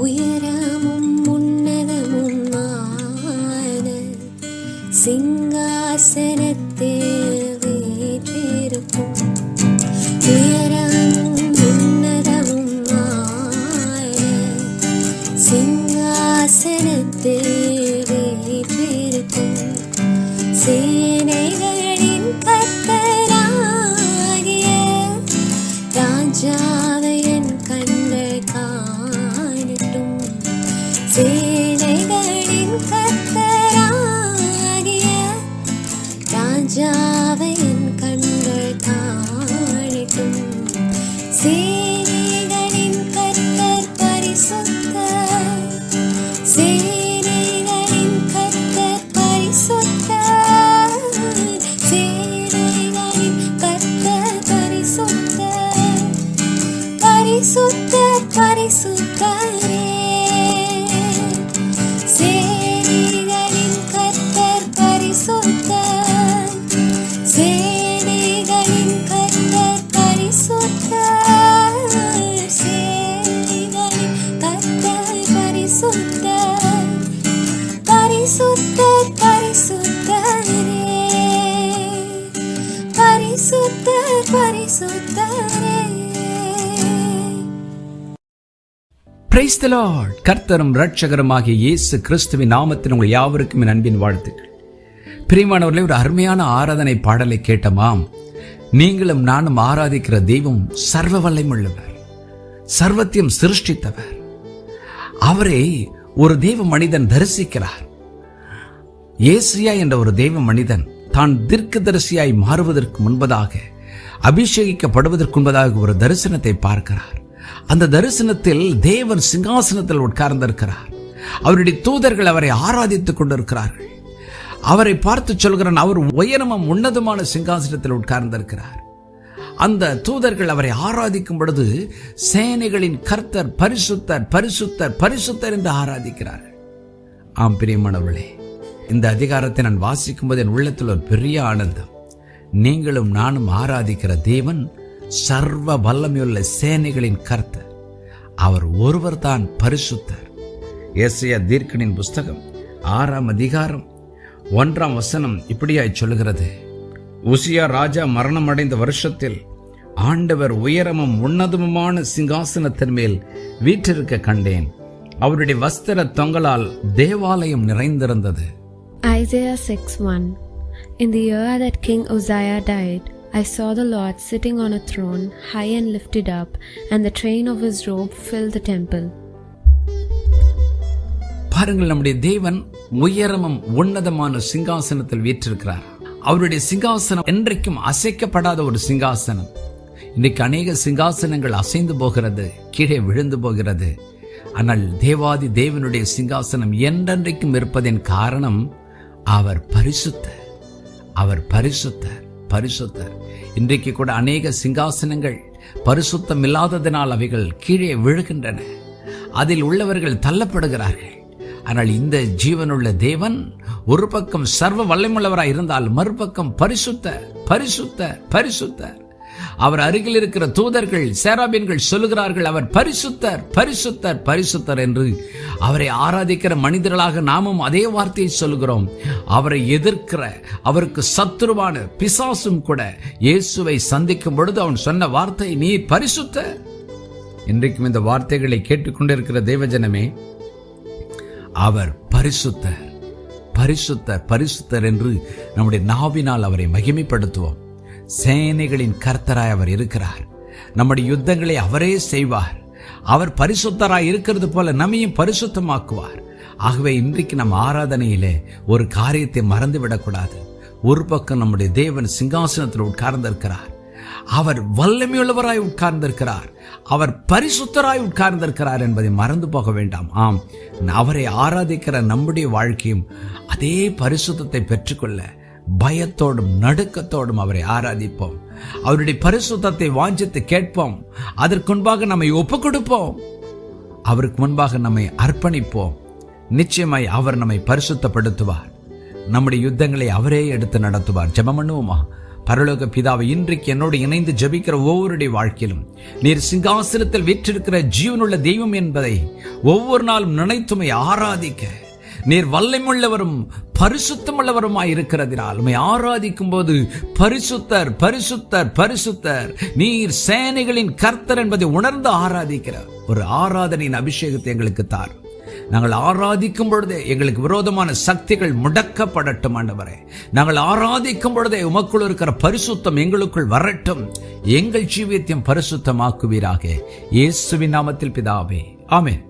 உயரமும் உன்னதமுமான சிங்காசனத்தில் வீற்றிருக்கும் உயரமும் உன்னதமுமான சிங்காசனத்தில் வீற்றிருக்கும் சேனைகளின் கர்த்தராகிய ராஜாவை என் கண்கள் காணட்டும். சேனைகளின் கர்த்தராகிய ராஜாவை என் கண்கள் காணட்டும். சேனைகளின் கர்த்தர் பரிசுத்தர். சேனைகளின் கர்த்தர் பரிசுத்தர். சேனைகளின் கர்த்தர் பரிசுத்தர். பரிசுத்தர் பரிசுத்தரே. சேனைகளின் கர்த்தர் பரிசுத்தர். சேனைகளின் கர்த்தர் பரிசுத்தர். சேனைகளின் கர்த்தர் பரிசுத்தர். பரிசுத்தர் பரிசுத்தரே. பரிசுத்தர் பரிசுத்தரே. Praise the Lord. கர்த்தரும் இரட்சகருமாகிய இயேசு கிறிஸ்துவின் நாமத்தில் உங்கள் யாவருக்கும் என் அன்பின் வாழ்த்துக்கள். பிரியமானவர்களே, ஒரு அருமையான ஆராதனை பாடலை கேட்டமாம். நீங்களும் நானும் ஆராதிக்கிற தெய்வம் சர்வ வல்லமையுள்ளவர், சர்வத்தையும் சிருஷ்டித்தவர். அவரை ஒரு தெய்வ மனிதன் தரிசிக்கிறார். ஏசியா என்ற ஒரு தெய்வ மனிதன் தான் தீர்க்கதரிசியாய் மாறுவதற்கு முன்பதாக, அபிஷேகிக்கப்படுவதற்கு முன்பதாக ஒரு தரிசனத்தை பார்க்கிறார். அந்த தரிசனத்தில் தேவன் சிங்காசனத்தில் உட்கார்ந்திருக்கிறார். அவருடைய தூதர்கள் அவரை ஆராதித்துக் கொண்டிருக்கிறார்கள். அவரை பார்த்து சொல்கிறான், அவர் உயரமும் உன்னதமான சிங்காசனத்தில் உட்கார்ந்திருக்கிறார். அந்த தூதர்கள் அவரை ஆராதிக்கும் பொழுது சேனைகளின் கர்த்தர் பரிசுத்தர் பரிசுத்தர் பரிசுத்தர் என்று ஆராதிக்கிறார்கள். ஆம் பிரியமானவர்களே, இந்த அதிகாரத்தை நான் வாசிக்கும் போது என் உள்ளத்தில் ஒரு பெரிய ஆனந்தம். நீங்களும் நானும் ஆராதிக்கிற தேவன் சர்வ வல்லமையுள்ள சேனைகளின் கர்த்தர். அவர் ஒருவர் தான் பரிசுத்தர். ஏசாயா தீர்க்கனின் புஸ்தகம் 6ஆம் அதிகாரம் 1ஆம் வசனம் இப்படியாய் சொல்லுகிறது. உசியா ராஜா மரணம் அடைந்த வருஷத்தில் ஆண்டவர் உயரமும் உன்னதமுமான சிங்காசனத்தின் மேல் வீற்றிருக்க கண்டேன். அவருடைய வஸ்திர தொங்கலால் தேவாலயம் நிறைந்திருந்தது. Isaiah 6:1. In the year that King Uzziah died, I saw the Lord sitting on a throne, high and lifted up, and the train of his robe filled the temple. பாருங்கள், நம்முடைய தேவன் உயரமும் உன்னதமான சிங்காசனத்தில் வீற்றிருக்கிறார். அவருடைய சிங்காசனம் என்றைக்கும் அசைக்கப்படாத ஒரு சிங்காசனம். இன்றைக்கு அநேக சிங்காசனங்கள் அசைந்து போகிறது, கீழே விழுந்து போகிறது. ஆனால் தேவாதி தேவனுடைய சிங்காசனம் என்றென்றைக்கும் இருப்பதின் காரணம் அவர் பரிசுத்தர். அவர் பரிசுத்தர் பரிசுத்தர். இன்றைக்கு கூட அநேக சிங்காசனங்கள் பரிசுத்தம் இல்லாததினால் அவைகள் கீழே விழுகின்றன. அதில் உள்ளவர்கள் தள்ளப்படுகிறார்கள். ஆனால் இந்த ஜீவனுள்ள தேவன் ஒரு பக்கம் சர்வ வல்லமையுள்ளவராய் இருந்தால் மறுபக்கம் பரிசுத்தர் பரிசுத்தர் பரிசுத்தர். அவர் அருகில் இருக்கிற தூதர்கள் சேராபீன்கள் சொல்லுகிறார்கள், அவர் பரிசுத்தர் பரிசுத்தர் பரிசுத்தர் என்று. அவரை ஆராதிக்கிற மனிதர்களாக நாமும் அதே வார்த்தையை சொல்லுகிறோம். அவரை எதிர்க்கிற, அவருக்கு சத்துருவான பிசாசும் கூட இயேசுவை சந்திக்கும் பொழுது அவன் சொன்ன வார்த்தை, நீ பரிசுத்தர். இன்றைக்கும் இந்த வார்த்தைகளை கேட்டுக்கொண்டிருக்கிற தேவஜனமே, அவர் பரிசுத்தர் பரிசுத்தர் பரிசுத்தர் என்று நம்முடைய நாவினால் அவரை மகிமைப்படுத்துவோம். சேனைகளின் கர்த்தராய் அவர் இருக்கிறார். நம்முடைய யுத்தங்களை அவரே செய்வார். அவர் பரிசுத்தராய் இருக்கிறது போல நம்மையும் பரிசுத்தமாக்குவார். ஆகவே இன்றைக்கு நம் ஆராதனையிலே ஒரு காரியத்தை மறந்துவிடக்கூடாது. ஒரு பக்கம் நம்முடைய தேவன் சிங்காசனத்தில் உட்கார்ந்திருக்கிறார். அவர் வல்லமையுள்ளவராய் உட்கார்ந்திருக்கிறார். அவர் பரிசுத்தராய் உட்கார்ந்திருக்கிறார் என்பதை மறந்து போக வேண்டாம். ஆம், அவரை ஆராதிக்கிற நம்முடைய வாழ்க்கையும் அதே பரிசுத்தத்தை பெற்றுக்கொள்ள பயத்தோடும் நடுக்கத்தோடும் அவரை ஆராதிப்போம். அவருடைய பரிசுத்தத்தை வாஞ்சித்து கேட்போம். அதற்கு முன்பாக நம்மை ஒப்புக் கொடுப்போம். அவருக்கு முன்பாக நம்மை அர்ப்பணிப்போம். நிச்சயமாய் அவர் நம்மை பரிசுத்தப்படுத்துவார். நம்முடைய யுத்தங்களை அவரே எடுத்து நடத்துவார். ஜெபம் பண்ணுவோமா? பரலோக பிதாவை, இன்றைக்கு என்னோடு இணைந்து ஜெபிக்கிற ஒவ்வொருடைய வாழ்க்கையிலும் நீர் சிங்காசனத்தில் வீற்றிருக்கிற ஜீவனுள்ள தெய்வம் என்பதை ஒவ்வொரு நாளும் நினைத்துமை ஆராதிக்க நீர் வல்லமையுள்ளவரும் பரிசுத்தமுள்ளவருமாய் இருக்கிறதினால் உம்மை ஆராதிக்கும் போது பரிசுத்தர் பரிசுத்தர் பரிசுத்தர், நீர் சேனைகளின் கர்த்தர் என்பதை உணர்ந்து ஆராதிக்கிற ஒரு ஆராதனையின் அபிஷேகத்தை எங்களுக்கு தார். நாங்கள் ஆராதிக்கும் பொழுதே எங்களுக்கு விரோதமான சக்திகள் முடக்கப்படட்டும் ஆண்டவரே. நாங்கள் ஆராதிக்கும் பொழுதே உமக்குள் இருக்கிற பரிசுத்தம் எங்களுக்குள் வரட்டும். எங்கள் ஜீவியத்தையும் பரிசுத்தமாக்குவீராக. இயேசுவின் நாமத்தில் பிதாவே, ஆமென்.